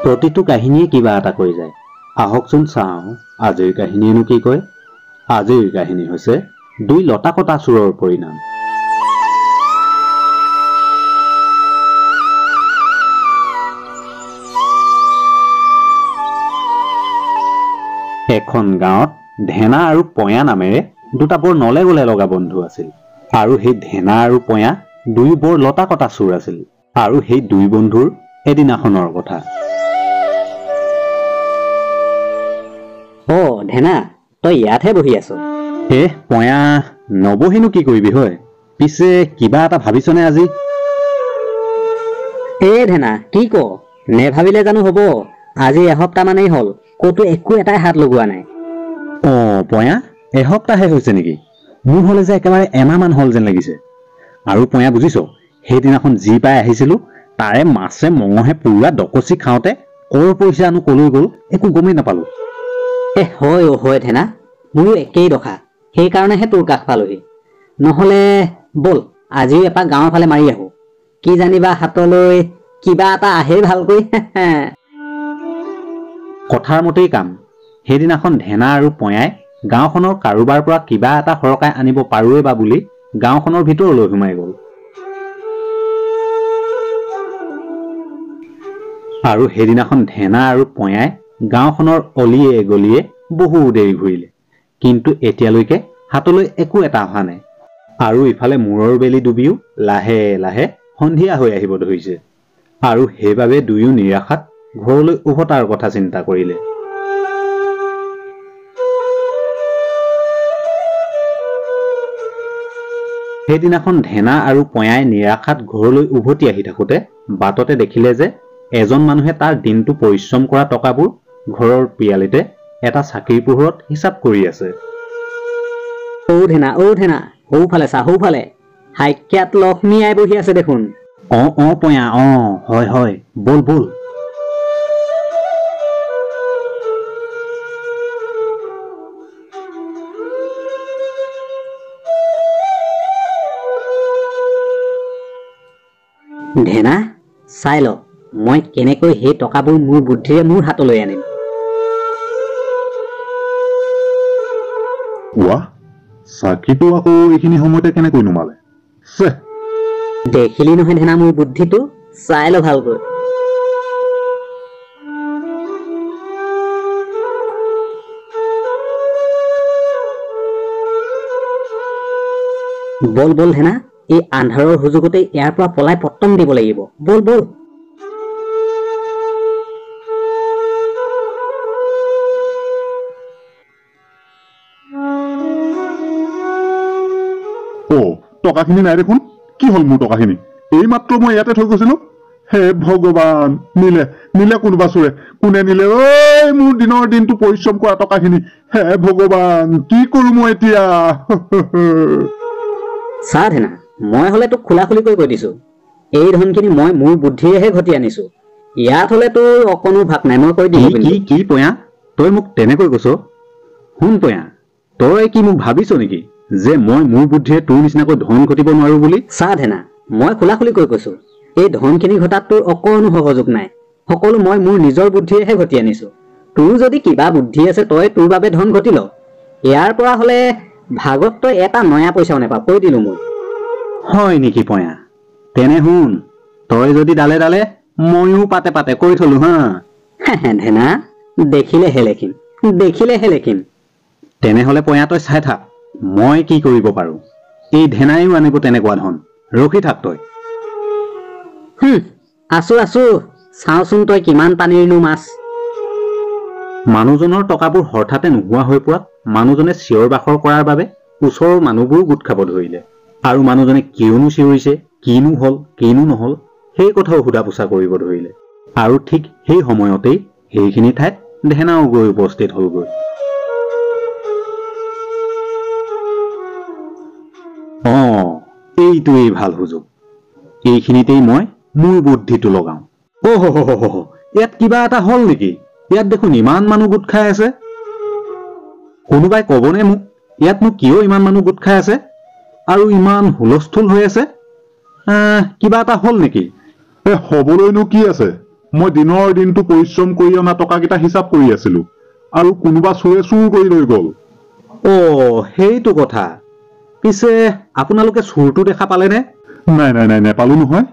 প্ৰতিটো কাহিনীয়ে কিবা এটা কৈ যায়। আহকচোন চাওঁ আজিৰ কাহিনীয়েনো কি কয়। আজিৰ কাহিনী হৈছে দুই লতা কটা চোৰৰ পৰিণাম। এখন গাঁৱত ধেনা আৰু পয়া নামেৰে দুটা বৰ নলে গলে লগা বন্ধু আছিল। আৰু সেই ধেনা আৰু পয়া দুই বৰ লতা কটা চোৰ আছিল। আৰু সেই দুই বন্ধুৰ এদিনাখনৰ কথা। অ ধেনা, তই ইয়াতহে বহি আছ? পয়া নবহিনো কি কৰিবি হয়? পিছে কিবা এটা ভাবিছনে আজি? ধেনা কি ক? নেভাবিলে জানো হব? আজি এসপ্তাহ মানেই হল কতো একো এটাই হাত লগোৱা নাই। পয়া এসপ্তাহে হৈছে নেকি? মোৰ হলে যে একেবাৰে এমাহমান হল যেন লাগিছে। আৰু পয়া বুজিছ, সেইদিনাখন যি পাই আহিছিলো তাৰে মাছে মঙহে পুৰা ডকচি খাওঁতে কৰ পইচা আনো কলৈ গল একো গমেই নাপালো। হয় ধেনা, মোৰো একেই দশা। সেইকাৰণেহে তোৰ কাষ পালোহি। নহলে বল আজিও এপাক গাঁৱৰ ফালে মাৰি আহো। কি জানিবা হাতলৈ কিবা এটা আহে ভালকৈ। কথাৰ মতেই কাম। সেইদিনাখন ধেনা আৰু পয়াই গাঁওখনৰ কাৰোবাৰ পৰা কিবা এটা সৰকাই আনিব পাৰোৱে বা বুলি গাঁওখনৰ ভিতৰলৈ সোমাই গল। আৰু সেইদিনাখন ধেনা আৰু পয়াই গাঁওখনৰ অলিয়ে গলিয়ে বহু দেৰি ঘূৰিলে, কিন্তু এতিয়ালৈকে হাতলৈ একো এটা অহা নাই। আৰু ইফালে মূৰৰ বেলি ডুবিও লাহে লাহে সন্ধিয়া হৈ আহিব ধৰিছে। আৰু সেইবাবে দুয়ো নিৰাশাত ঘৰলৈ উভতাৰ কথা চিন্তা কৰিলে। সেইদিনাখন ধেনা আৰু পয়াই নিৰাশাত ঘৰলৈ উভতি আহি থাকোতে বাটতে দেখিলে যে এজন মানুহে তাৰ দিনটো পৰিশ্ৰম কৰা টকাবোৰ ঘৰৰ পিয়ালিতে এটা চাকিৰ পোহৰত হিচাপ কৰি আছে। ধেনা সৌফালে চা, সৌফালে হাইকিয়াত লক্ষ্মী আই বহি আছে দেখোন। পয়া হয় বল বল। ধেনা চাই ল, মই কেনেকৈ সেই টকাবোৰ মোৰ বুদ্ধিৰে মোৰ হাতলৈ আনিম। চাকিটো আকৌ এইখিনি সময়তে কেনেকৈ নুমালে? দেখিলি নহয় ধেনা মোৰ বুদ্ধিটো? চাই ল ভালকৈ। বল বল ধেনা, এই আন্ধাৰৰ সুযোগতে ইয়াৰ পৰা পলাই পত্তন দিব লাগিব। বল বল। টকাখিনি নাই দেখোন। কি হল মোৰ টকাখিনি? এইমাত্ৰ মই ইয়াতে থৈ গৈছিলো। হে ভগৱান, নিলে কোনোবা চোৰে। কোনে নিলে? মোৰ দিনৰ দিনটো পৰিশ্ৰম কৰা টকাখিনি। হে ভগৱান, কি কৰো মই এতিয়া? চা ধেনা, মই হলে তোক খোলা খুলিকৈ কৈ দিছো, এই ধনখিনি মই মোৰ বুদ্ধিৰেহে ঘটি আনিছো। ইয়াত হলে তোৰ অকণো ভাগ নাই, মই কৈ দিলো। কি পয়া, তই মোক তেনেকৈ কৈছ? শুন পয়া, তই কি মোক ভাবিছ নেকি যে মই মোৰ বুদ্ধিৰে তোৰ নিচিনাকৈ ধন ঘটিব নোৱাৰো বুলি? চা ধেনা, মই খোলা খুলিকৈ কৈছো, এই ধনখিনি ঘটাত তোৰ অকণো সহযোগ নাই। সকলো মই মোৰ নিজৰ বুদ্ধিৰেহে ঘটি আনিছো। তোৰ যদি কিবা বুদ্ধি আছে তই তোৰ বাবে ধন ঘটি ল। ইয়াৰ পৰা হলে ভাগত তই এটা নয়া পইচাও নেপা, কৈ দিলো মই। হয় নেকি পয়া? তেনে শুন, তই যদি ডালে ডালে ময়ো পাতে পাতে কৈ থলো হা। ধেনা, দেখিলেহে লেখিম। তেনেহলে পয়া তই চাই থাক মই কি কৰিব পাৰো। এই ধেনাইও আনিব তেনেকুৱা ধন। ৰখি থাক তই। আছো চাওচোন তই কিমান পানীৰনো মাছ। মানুহজনৰ টকাবোৰ হঠাতে নোহোৱা হৈ পৰাত মানুহজনে চিঞৰ বাখৰ কৰাৰ বাবে ওচৰৰ মানুহবোৰ গোট খাব ধৰিলে। আৰু মানুহজনে কিয়নো চিঞৰিছে, কিনো হল কিনো নহল সেই কথাও সোধা পোছা কৰিব ধৰিলে। আৰু ঠিক সেই সময়তেই সেইখিনি ঠাইত ধেনাও গৈ উপস্থিত হলগৈ। এইটোৱেই ভাল সুযোগ। এইখিনিতেই মই মোৰ বুদ্ধিটো লগাও। ইয়াত কিবা এটা হল নেকি? ইয়াত দেখোন ইমান মানুহ গোট খাই আছে। কোনোবাই কবনে মোক ইয়াতনো কিয় ইমান মানুহ গোট খাই আছে আৰু ইমান হুলস্থুল হৈ আছে? কিবা এটা হল নেকি? হবলৈনো কি আছে? মই দিনৰ দিনটো পৰিশ্ৰম কৰি অনা টকাকেইটা হিচাপ কৰি আছিলো আৰু কোনোবা চোৰে চুৰ কৰি লৈ গ'ল। সেইটো কথা। পিছে আপোনালোকে চোৰটো দেখা পালেনে? নাই নাই নাই নেপালো নহয়।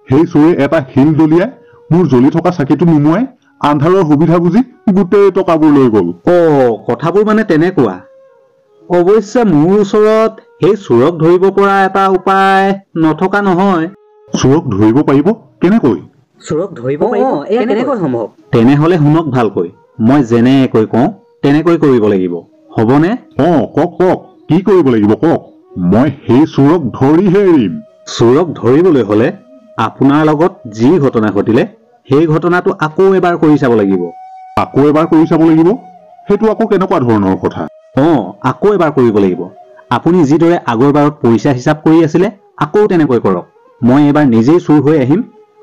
সেই চোৰে এটা শিল দলিয়াই মোৰ জ্বলি থকা চাকিটো নুমুৱাই আন্ধাৰৰ সুবিধা বুজি গোটেই টকাবোৰ লৈ গ'ল। কথাবোৰ মানে তেনেকুৱা। অৱশ্যে মোৰ ওচৰত সেই চোৰক ধৰিব পৰা এটা উপায় নথকা নহয়। চোৰক ধৰিব পাৰিব কেনেকৈ? চোৰক ধৰিব পাৰিব এয়া কেনেকৈ সম্ভৱ? তেনেহলে শুনক ভালকৈ। মই যেনেকৈ কওঁ তেনেকৈ কৰিব লাগিব, হ'বনে? কওক কওক, কি কৰিব লাগিব কওক। মই সেই চোৰক ধৰিহে এৰিম। চোৰক ধৰিবলৈ হলে আপোনাৰ লগত যি ঘটনা ঘটিলে সেই ঘটনাটো আকৌ এবাৰ কৰি চাব লাগিব। আকৌ এবাৰ কৰি চাব লাগিব? সেইটো আকৌ কেনেকুৱা ধৰণৰ কথা? আকৌ এবাৰ কৰিব লাগিব। আপুনি যিদৰে আগৰবাৰত পইচা হিচাপ কৰি আছিলে আকৌ তেনেকৈ কৰক। মই এবাৰ নিজেই চোৰ হৈ আহিম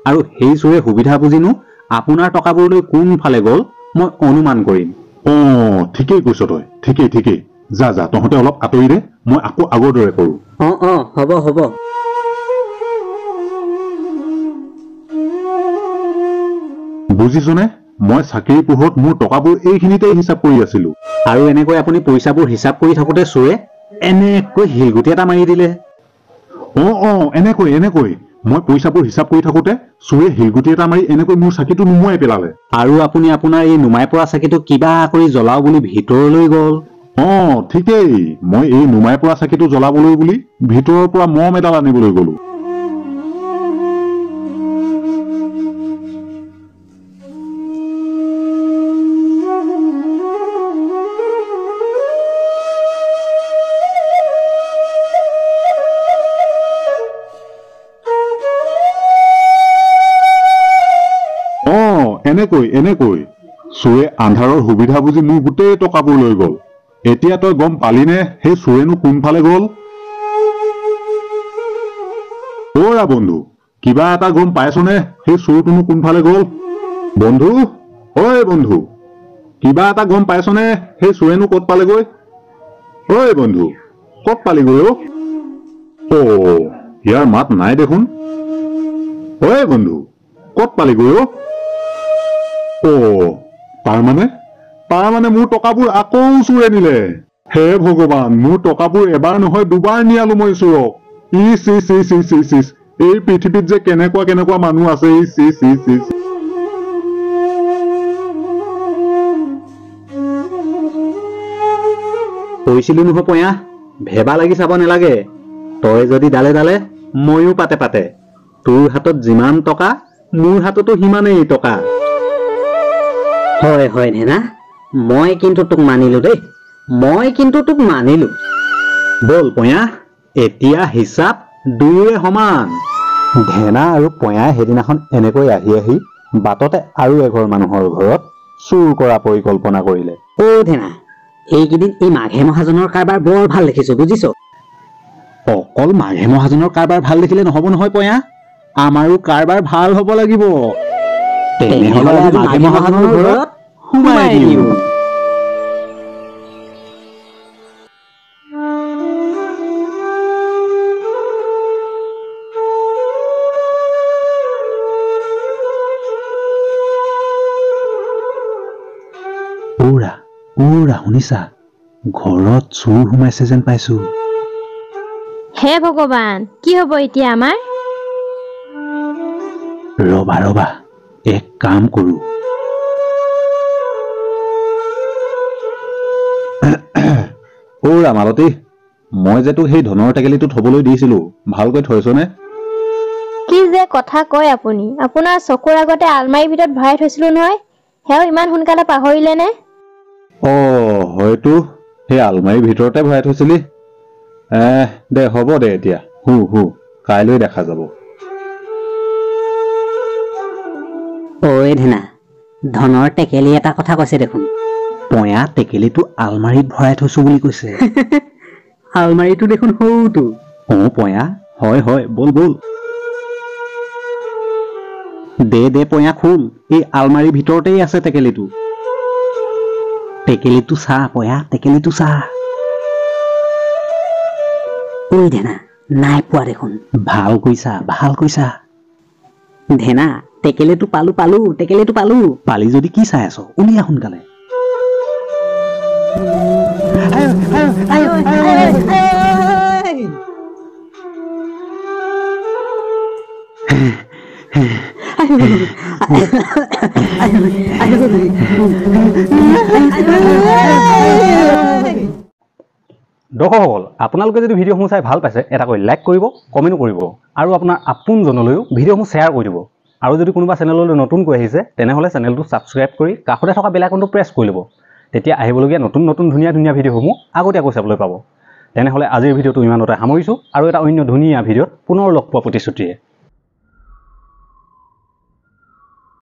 আৰু সেই চোৰে সুবিধা বুজিনো আপোনাৰ টকাবোৰলৈ কোনফালে গ'ল মই অনুমান কৰিম। ঠিকেই কৈছ তই, ঠিকেই ঠিকেই। যা যা তহঁতে অলপ আঁতৰি দে, মই আকৌ আগৰ দৰে কৰো। হ'ব হ'ব। বুজিছনে? মই চাকিৰ পোহৰত মোৰ টকাবোৰ এইখিনিতে হিচাপ কৰি আছিলো। আৰু এনেকৈ আপুনি পইচাবোৰ হিচাপ কৰি থাকোতে চোৰে এনেকৈ শিলগুটি এটা মাৰি দিলে। এনেকৈ এনেকৈ মই পইচাবোৰ হিচাপ কৰি থাকোতে চোৰে শিলগুটি এটা মাৰি এনেকৈ মোৰ চাকিটো নুমুৱাই পেলালে। আৰু আপুনি আপোনাৰ এই নুমাই পৰা চাকিটো কিবা কৰি জ্বলাও বুলি ভিতৰলৈ গ'ল। ঠিকেই। মই এই নুমাই পৰা চাকিটো জ্বলাবলৈ বুলি ভিতৰৰ পৰা মম এডাল আনিবলৈ গলো। এনেকৈ এনেকৈ চোৰে আন্ধাৰৰ সুবিধা বুজি মোৰ গোটেই টকাবোৰ লৈ গ'ল। এতিয়া তই গম পালিনে সেই চোৰেনো কোনফালে গ'ল? বন্ধু, কিবা এটা গম পাইছনে সেই চোৰটোনো কোনফালে গ'ল? বন্ধু, বন্ধু, কিবা এটা গম পাইছনে সেই চোৰেনো ক'ত পালেগৈ? বন্ধু, ক'ত পালিগৈ? ইয়াৰ মাত নাই দেখোন। বন্ধু, ক'ত পালিগৈ? তাৰমানে মোৰ টকাবোৰ আকৌ চোৰে নিলে। হে ভগৱান, মোৰ টকাবোৰ এবাৰ নহয় দুবাৰ নিয়ালো মই চোৰক। এই পৃথিৱীত যে কেনেকুৱা কেনেকুৱা মানুহ আছে। কৈছিলো নহয় পঞা, ভেবা লাগি চাব নালাগে। তই যদি ডালে ডালে ময়ো পাতে পাতে। তোৰ হাতত যিমান টকা মোৰ হাততো সিমানেই টকা। হয় ধেনা, মই কিন্তু তোক মানিলো দেই। বল পঞা, এতিয়া হিচাপ দুয়োৰে সমান। ধেনা আৰু পঞাই সেইদিনাখন এনেকৈ আহি আহি বাটতে আৰু এঘৰ মানুহৰ ঘৰত চুৰ কৰা পৰিকল্পনা কৰিলে। ধেনা, এইকেইদিন এই মাঘে মহাজনৰ কাৰবাৰ বৰ ভাল দেখিছো, বুজিছ? অকল মাঘে মহাজনৰ কাৰবাৰ ভাল দেখিলে নহব নহয় পঞা, আমাৰো কাৰবাৰ ভাল হব লাগিব। তেনেহলে মাঘে মহাজনৰ ঘৰত সোমাই দিওঁ। শুনিছা? ঘৰত চোৰ সোমাইছে যেন পাইছো। হে ভগৱান, কি হব এতিয়া আমাৰ? ৰবা এক কাম কৰো। মালতী, মই যে তোক সেই ধনৰ টেকেলিটো থবলৈ দিছিলো, ভালকৈ থৈছনে? কি যে কথা কয় আপুনি? আপোনাৰ চকুৰ আগতে আলমাৰীৰ ভিতৰত ভৰাই থৈছিলো নহয়, সেয়াও ইমান সোনকালে পাহৰিলে নে? হয়তো সেই আলমাৰীৰ ভিতৰতে ভৰাই থৈছিলি। দে হ'ব দে এতিয়া, কাইলৈ দেখা যাব। ধেনা, ধনৰ টেকেলি এটা কথা কৈছে দেখোন। পঞা টেকেলিটো আলমাৰীত ভৰাই থৈছো বুলি কৈছে। আলমাৰীটো দেখোন সৰুটো। পঞা, হয়, বল। দে পঞা খোল, এই আলমাৰীৰ ভিতৰতেই আছে টেকেলিটো। টেকেলিটো চা পঞা, টেকেলিটো চা। ধেনা, নাই পোৱা দেখোন। ভাল কৈছা। ধেনা, টেকেলেটো পালো টেকেলেটো পালো। পালি যদি কি চাই আছ উলিয়া সোনকালে। দৰ্শকসকল, আপোনালোকে যদি ভিডিঅ'সমূহ চাই ভাল পাইছে এটাকৈ লাইক কৰিব, কমেণ্ট কৰিব আৰু আপোনাৰ আপোনজনলৈও ভিডিঅ'সমূহ শ্বেয়াৰ কৰি দিব। আৰু যদি কোনোবা চেনেললৈ নতুনকৈ আহিছে তেনেহ'লে চেনেলটো ছাবস্ক্ৰাইব কৰি কাষতে থকা বেল আইকনটো প্ৰেছ কৰি ল'ব। তেতিয়া আহিবলগীয়া নতুন নতুন ধুনীয়া ধুনীয়া ভিডিঅ'সমূহ আগতীয়াকৈ চাবলৈ পাব। তেনেহ'লে আজিৰ ভিডিঅ'টো ইমানতে সামৰিছোঁ আৰু এটা অন্য ধুনীয়া ভিডিঅ'ত পুনৰ লগ পোৱা প্ৰতিশ্ৰুতিৰে।